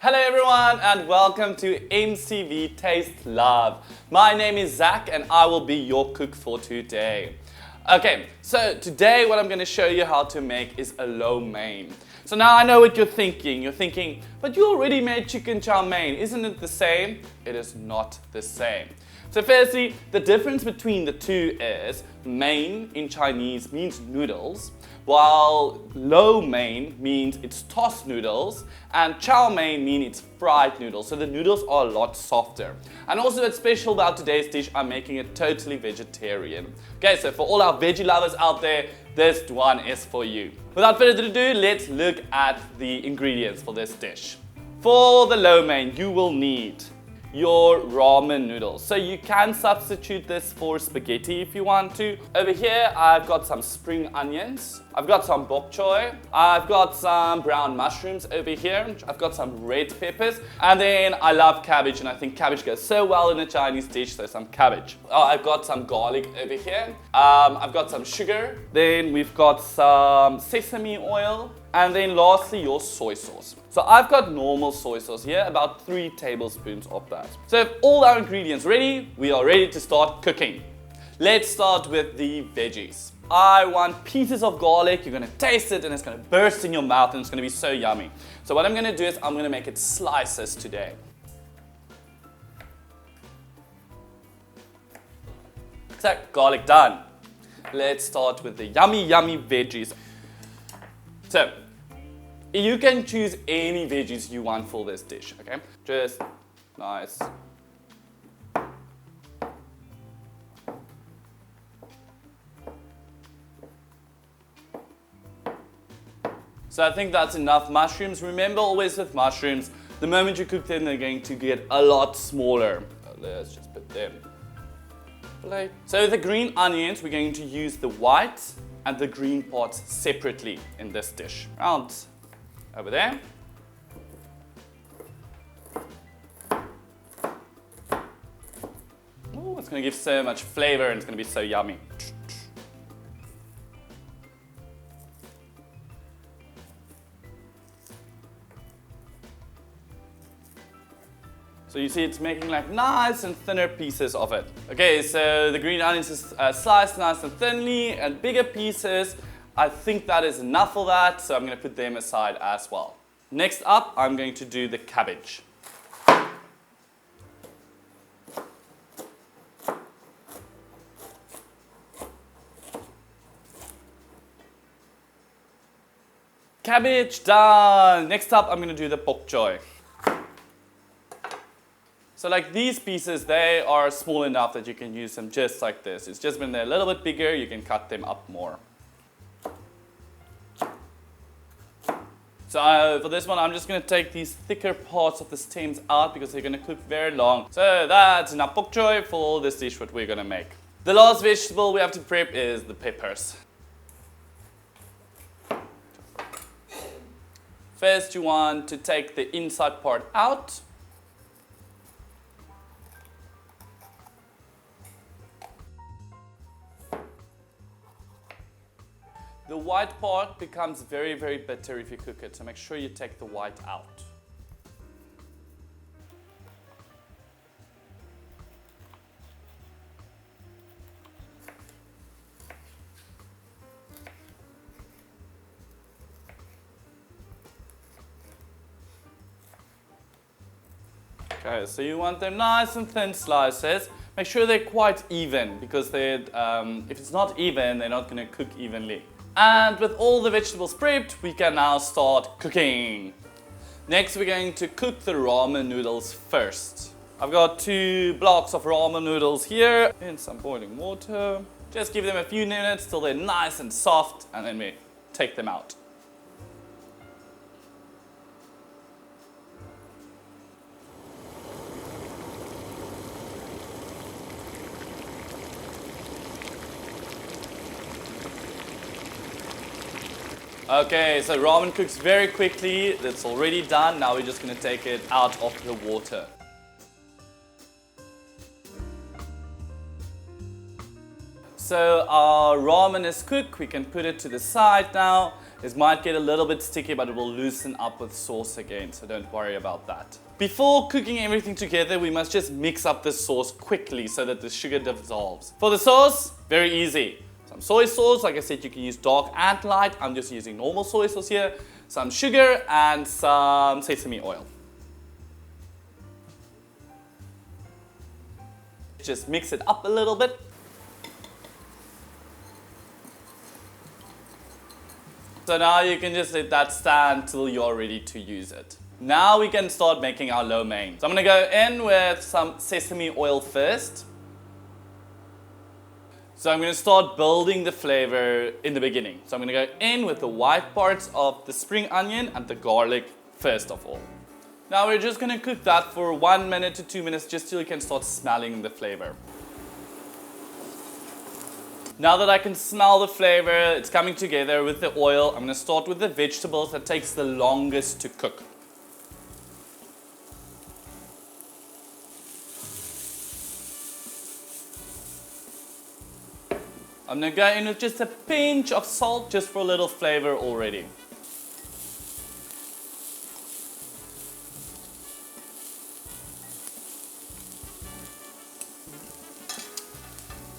Hello everyone and welcome to MCV Taste Love. My name is Zach and I will be your cook for today. Okay, so today what I'm going to show you how to make is a lo mein. So now I know what you're thinking. You're thinking, but you already made chicken chow mein. Isn't it the same? It is not the same. So firstly, the difference between the two is mein in Chinese means noodles, while lo mein means it's tossed noodles, and chow mein means it's fried noodles. So the noodles are a lot softer. And also what's special about today's dish, I'm making it totally vegetarian. Okay, so for all our veggie lovers out there, this one is for you. Without further ado, let's look at the ingredients for this dish. For the lo mein, you will need your ramen noodles. So you can substitute this for spaghetti if you want to. Over here, I've got some spring onions. I've got some bok choy. I've got some brown mushrooms over here. I've got some red peppers. And then I love cabbage, and I think cabbage goes so well in a Chinese dish, so some cabbage. I've got some garlic over here. I've got some sugar. Then we've got some sesame oil. And then lastly, your soy sauce. So I've got normal soy sauce here, about 3 tablespoons of that. So if all our ingredients ready, we are ready to start cooking. Let's start with the veggies. I want pieces of garlic. You're gonna taste it and it's gonna burst in your mouth and it's gonna be so yummy. So what I'm gonna do is I'm gonna make it slices today. So garlic done. Let's start with the yummy, yummy veggies. So, you can choose any veggies you want for this dish, okay? Just nice. So I think that's enough mushrooms. Remember always with mushrooms, the moment you cook them, they're going to get a lot smaller. Let's just put them. So the green onions, we're going to use the white and the green parts separately in this dish. Round over there. Oh, it's gonna give so much flavor and it's gonna be so yummy. So you see it's making like nice and thinner pieces of it. Okay, so the green onions is sliced nice and thinly and bigger pieces. I think that is enough for that, so I'm going to put them aside as well. Next up, I'm going to do the cabbage. Cabbage done! Next up, I'm going to do the bok choy. So like these pieces, they are small enough that you can use them just like this. It's just when they're a little bit bigger, you can cut them up more. So for this one, I'm just going to take these thicker parts of the stems out because they're going to cook very long. So that's enough bok choy for this dish what we're going to make. The last vegetable we have to prep is the peppers. First, you want to take the inside part out. The white part becomes very, very bitter if you cook it, so make sure you take the white out. Okay, so you want them nice and thin slices. Make sure they're quite even because if it's not even, they're not going to cook evenly. And with all the vegetables prepped, we can now start cooking. Next, we're going to cook the ramen noodles first. I've got 2 blocks of ramen noodles here in some boiling water. Just give them a few minutes till they're nice and soft, and then we take them out. Okay, so ramen cooks very quickly. It's already done. Now we're just going to take it out of the water. So our ramen is cooked. We can put it to the side now. This might get a little bit sticky, but it will loosen up with sauce again, so don't worry about that. Before cooking everything together, we must just mix up the sauce quickly so that the sugar dissolves. For the sauce, very easy. Some soy sauce, like I said, you can use dark and light. I'm just using normal soy sauce here. Some sugar and some sesame oil. Just mix it up a little bit. So now you can just let that stand till you're ready to use it. Now we can start making our lo mein. So I'm going to go in with some sesame oil first. So I'm going to start building the flavor in the beginning. So I'm going to go in with the white parts of the spring onion and the garlic first of all. Now we're just going to cook that for 1 minute to 2 minutes just till you can start smelling the flavor. Now that I can smell the flavor, it's coming together with the oil, I'm going to start with the vegetables that takes the longest to cook. I'm going to go in with just a pinch of salt just for a little flavor already.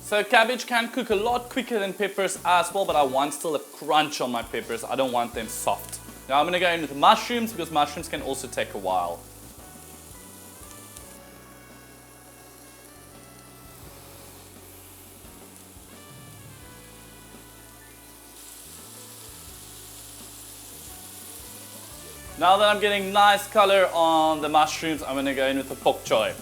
So cabbage can cook a lot quicker than peppers as well, but I want still a crunch on my peppers. I don't want them soft. Now I'm going to go in with mushrooms because mushrooms can also take a while. Now that I'm getting nice color on the mushrooms, I'm going to go in with the bok choy.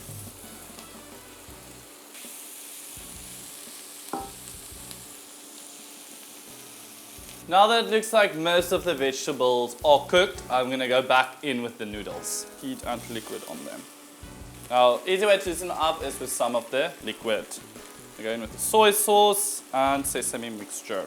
Now that it looks like most of the vegetables are cooked, I'm going to go back in with the noodles. Heat and liquid on them. Now, easy way to loosen up is with some of the liquid. I go in with the soy sauce and sesame mixture.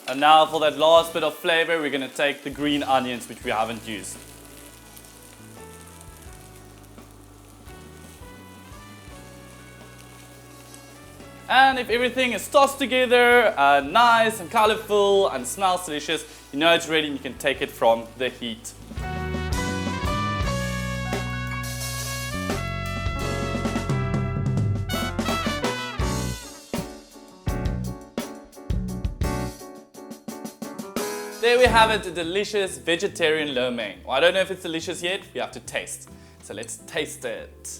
And now for that last bit of flavor, we're going to take the green onions, which we haven't used. And if everything is tossed together, nice and colorful and smells delicious, you know it's ready and you can take it from the heat. There we have it, a delicious vegetarian lo mein. Well, I don't know if it's delicious yet, we have to taste. So let's taste it.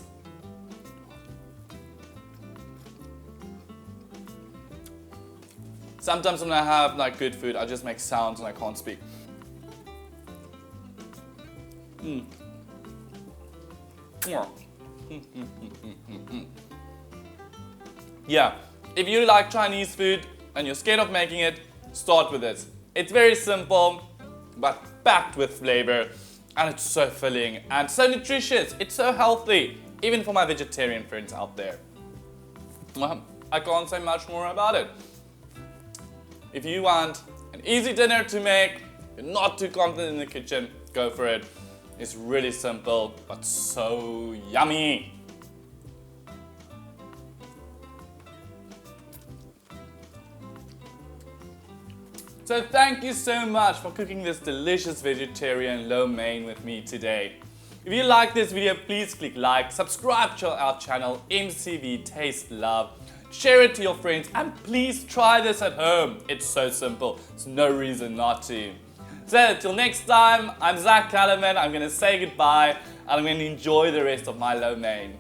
Sometimes when I have like good food, I just make sounds and I can't speak. Yeah, if you like Chinese food and you're scared of making it, start with this. It's very simple, but packed with flavor, and it's so filling and so nutritious. It's so healthy, even for my vegetarian friends out there. Well, I can't say much more about it. If you want an easy dinner to make, you're not too confident in the kitchen, go for it. It's really simple, but so yummy. So thank you so much for cooking this delicious vegetarian lo mein with me today. If you like this video, please click like, subscribe to our channel MCV Taste Love. Share it to your friends and please try this at home. It's so simple. There's no reason not to. So till next time, I'm Zach Kellerman. I'm going to say goodbye and I'm going to enjoy the rest of my lo mein.